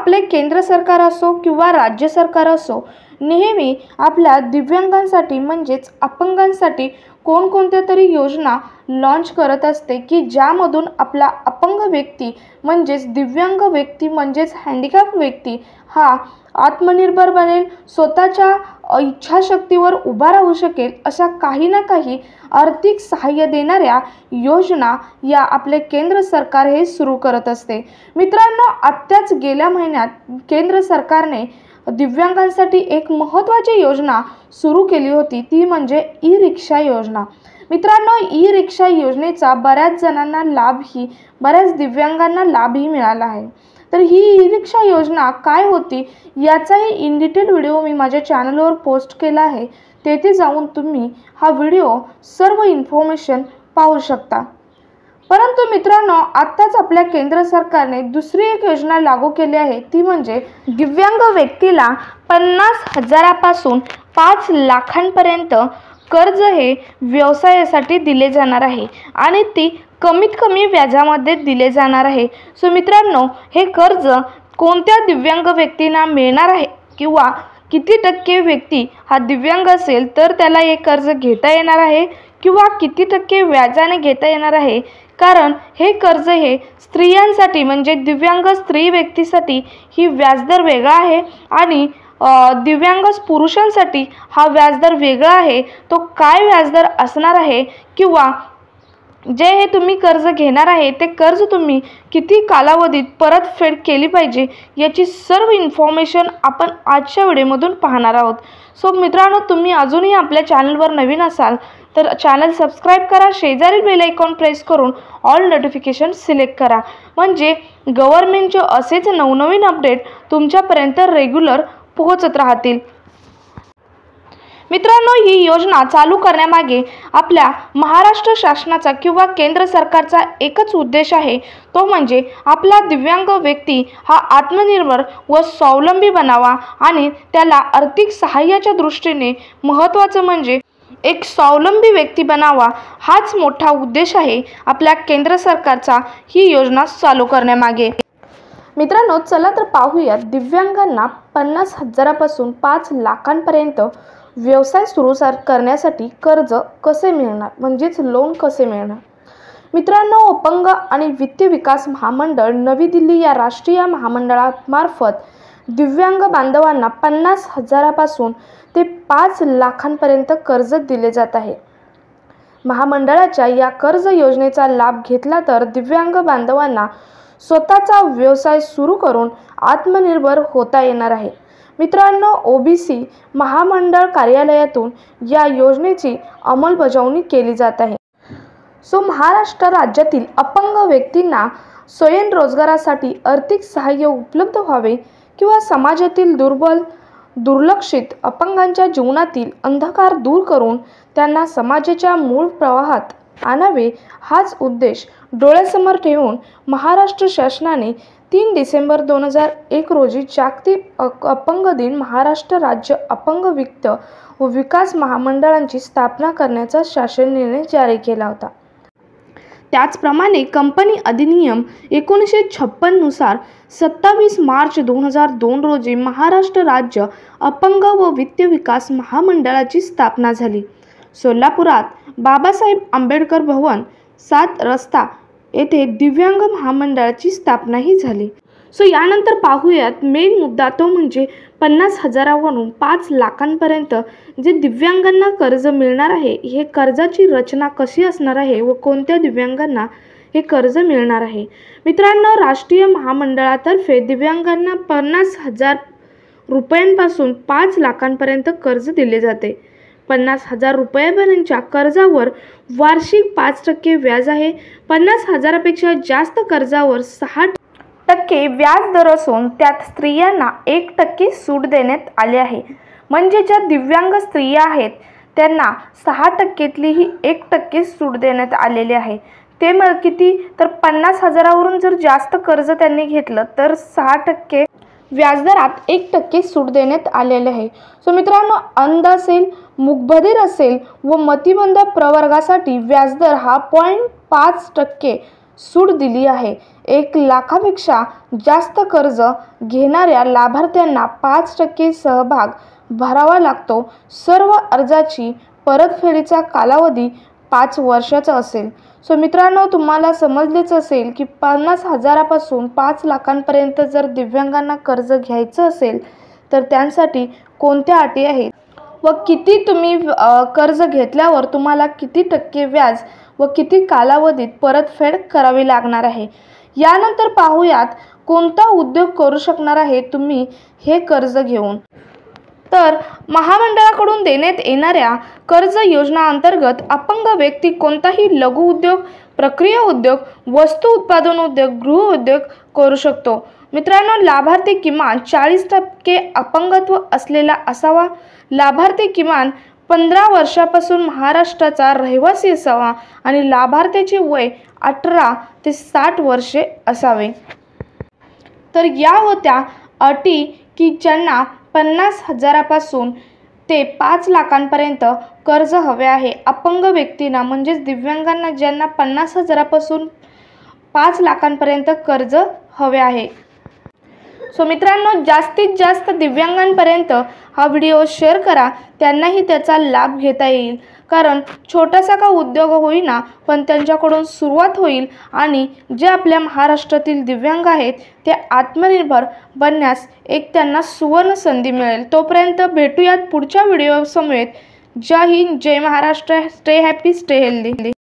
आपले केंद्र सरकार असो किंवा राज्य सरकार असो, नेहमी आपल्या दिव्यांगांसाठी म्हणजेच अपंगांसाठी कोणकोणत्या तरी योजना लॉन्च करत असते की ज्यामधून आपला अपंग व्यक्ती म्हणजेच दिव्यांग व्यक्ती म्हणजेच हँडिकॅप व्यक्ती हा आत्मनिर्भर बनेल, स्वतःच्या इच्छाशक्तीवर उभा राहू शकेल, अशा काही ना काही आर्थिक सहाय्य देणाऱ्या योजना या आपले केंद्र सरकार हे सुरू करत असते। मित्रांनो, आत्ताच गेल्या महिन्यात केंद्र सरकारने दिव्यांगांसाठी एक महत्त्वाची योजना सुरू केली होती, ती म्हणजे ई-रिक्षा योजना। मित्रांनो, ई-रिक्षा योजनेचा बऱ्याच जणांना बऱ्याच दिव्यांगांना लाभही मिळाला आहे। तर ही ई-रिक्षा योजना काय होती याचाही इन डिटेल व्हिडिओ मी माझ्या चॅनलवर पोस्ट केला आहे, तेथे जाऊन तुम्ही हा व्हिडिओ सर्व इन्फॉर्मेशन पाहू शकता। परंतु मित्रांनो, आत्ताच आपल्या केंद्र सरकारने दुसरी एक योजना लागू केली आहे, ती म्हणजे दिव्यांग व्यक्तीला 50,000पासून 5 लाखांपर्यंत कर्ज हे व्यवसायासाठी दिले जाणार आहे आणि ती कमीत कमी व्याजामध्ये दिले जाणार आहे। सो मित्रांनो, हे कर्ज कोणत्या दिव्यांग व्यक्तींना मिळणार आहे किंवा किती टक्के व्यक्ती हा दिव्यांग असेल तर त्याला हे कर्ज घेता येणार आहे किंवा किती टक्के व्याजाने घेता येणार आहे, कारण हे कर्ज हे स्त्रियांसाठी म्हणजे दिव्यांग स्त्री व्यक्तीसाठी ही व्याजदर वेगळा आहे आणि दिव्यांग पुरुषांसाठी हा व्याजदर वेगळा आहे। तो काय व्याजदर असणार आहे किंवा जे हे तुम्ही कर्ज घेणार आहे ते कर्ज तुम्ही किती कालावधीत परतफेड केली पाहिजे याची सर्व इन्फॉर्मेशन आपण आजच्या व्हिडिओमधून पाहणार आहोत। सो मित्रांनो, तुम्ही अजूनही आपल्या चॅनलवर नवीन असाल तर चॅनल सबस्क्राईब करा, शेजारील बेल आयकॉन प्रेस करून ऑल नोटिफिकेशन सिलेक्ट करा, म्हणजे गव्हर्नमेंटचे असेच नवनवीन अपडेट तुमच्यापर्यंत रेग्युलर पोहोचत राहतील। मित्रांनो, ही योजना चालू करण्यामागे आपल्या महाराष्ट्र शासनाचा किंवा केंद्र सरकारचा एकच उद्देश आहे, तो म्हणजे आपला दिव्यांग व्यक्ती हा आत्मनिर्भर व स्वावलंबी बनावा आणि त्याला आर्थिक सहाय्याच्या दृष्टीने महत्त्वाचं म्हणजे एक स्वावलंबी व्यक्ती बनावा, हाच मोठा उद्देश आहे आपल्या केंद्र सरकारचा ही योजना चालू करण्यामागे। मित्रांनो, चला तर पाहूयात दिव्यांगांना 50,000पासून 5 लाखांपर्यंत व्यवसाय सुरू करण्यासाठी कर्ज कसे मिळणार, म्हणजेच लोन कसे मिळणार। मित्रांनो, अपंग आणि वित्त विकास महामंडळ नवी दिल्ली या राष्ट्रीय महामंडळामार्फत दिव्यांग बांधवांना 50,000पासून ते 5 लाखांपर्यंत कर्ज दिले जात आहे। महामंडळाच्या या कर्ज योजनेचा लाभ घेतला तर दिव्यांग बांधवांना स्वतःचा व्यवसाय सुरू करून आत्मनिर्भर होता येणार आहे। मित्रांनो, ओबीसी महामंडळ कार्यालयातून या योजनेची अंमलबजावणी केली जात आहे। सो महाराष्ट्र राज्यातील अपंग व्यक्तींना स्वयंरोजगारासाठी आर्थिक सहाय्य उपलब्ध व्हावे किंवा समाजातील दुर्लक्षित अपंगांच्या जीवनातील अंधकार दूर करून त्यांना समाजाच्या मूळ प्रवाहात आणावे, हाच उद्देश डोळ्यासमोर ठेवून महाराष्ट्र शासनाने 3 डिसेंबर 2001 रोजी जागतिक अपंग दिन महाराष्ट्र राज्य अपंग वित्त व विकास महामंडळांची स्थापना करण्याचा शासन निर्णय जारी केला होता। त्याचप्रमाणे कंपनी अधिनियम 1956 नुसार 27 मार्च 2002 रोजी महाराष्ट्र राज्य अपंग व वित्त विकास महामंडळाची स्थापना झाली। सोलापुरात बाबासाहेब आंबेडकर भवन 7 रस्ता येथे दिव्यांग महामंडळाची स्थापनाही झाली। सो यानंतर पाहूयात मेन मुद्दा, तो म्हणजे 50,000वरून 5 लाखांपर्यंत जे दिव्यांगांना कर्ज मिळणार आहे, हे कर्जाची रचना कशी असणार आहे व कोणत्या दिव्यांगांना हे कर्ज मिळणार आहे। मित्रांनो, राष्ट्रीय महामंडळातर्फे दिव्यांगांना 50,000 रुपयांपासून 5 लाखांपर्यंत कर्ज दिले जाते। 50,000 रुपयांपर्यंतच्या कर्जावर वार्षिक 5% व्याज आहे। 50,000पेक्षा जास्त कर्जावर 6% व्याज दर असून त्यात स्त्रियांना 1% सूट देण्यात आली आहे, म्हणजे ज्या दिव्यांग स्त्रिया आहेत त्यांना 6%तली ही 1% सूट देण्यात आलेली आहे। ते मग किती तर 50,000वरून जर जास्त कर्ज त्यांनी घेतलं तर 6% व्याजदरात 1% सूट देण्यात आलेले आहे। सो मित्रांनो, अंध असेल, मूकबधीर असेल व मतिमंद प्रवर्गासाठी व्याजदर हा 0.5% सूट दिली आहे. 1 लाखापेक्षा जास्त कर्ज घेणाऱ्या लाभार्थ्यांना 5% सहभाग भरावा लागतो. सर्व अर्जाची परतफेडीचा कालावधी 5 वर्षाचा असेल. सो मित्रांनो, तुम्हाला समजलेच असेल की 50,000पासून 5 लाखांपर्यंत जर दिव्यांगांना कर्ज घ्यायचं असेल तर त्यांसाठी कोणत्या अटी आहेत व किती तुम्ही कर्ज घेतल्यावर तुम्हाला किती टक्के व्याज व किती कालावधीत परतफेड करावी लागणार आहे. यानंतर पाहूयात कोणता उद्योग करू शकणार आहे तुम्ही हे कर्ज घेऊन. तर महामंडळाकडून देण्यात येणाऱ्या कर्ज योजना अंतर्गत अपंग व्यक्ती कोणताही लघु उद्योग, प्रक्रिया उद्योग, वस्तू उत्पादन उद्योग, गृह उद्योग करू शकतो. मित्रांनो, लाभार्थी किमान 40% अपंगत्व असलेला असावा. लाभार्थी किमान 15 वर्षापासून महाराष्ट्राचा रहिवासी असावा आणि लाभार्थ्याचे वय 18 ते 60 वर्षे असावे. तर या होत्या अटी की ज्यांना 50,000पासून ते 5 लाखांपर्यंत कर्ज हवे आहे. अपंग व्यक्तींना म्हणजेच दिव्यांगांना ज्यांना 50,000पासून 5 लाखांपर्यंत कर्ज हवे आहे. सो मित्रांनो, जास्तीत जास्त दिव्यांगांपर्यंत हा व्हिडिओ शेअर करा, त्यांनाही त्याचा लाभ घेता येईल. कारण छोटासा का उद्योग होईना पण त्यांच्याकडून सुरुवात होईल आणि जे आपल्या महाराष्ट्रातील दिव्यांग आहेत ते आत्मनिर्भर बनण्यास एक त्यांना सुवर्ण संधी मिळेल. तोपर्यंत भेटूयात पुढच्या व्हिडिओ समेत. जय हिंद, जय Maharashtra. Stay happy, stay healthy.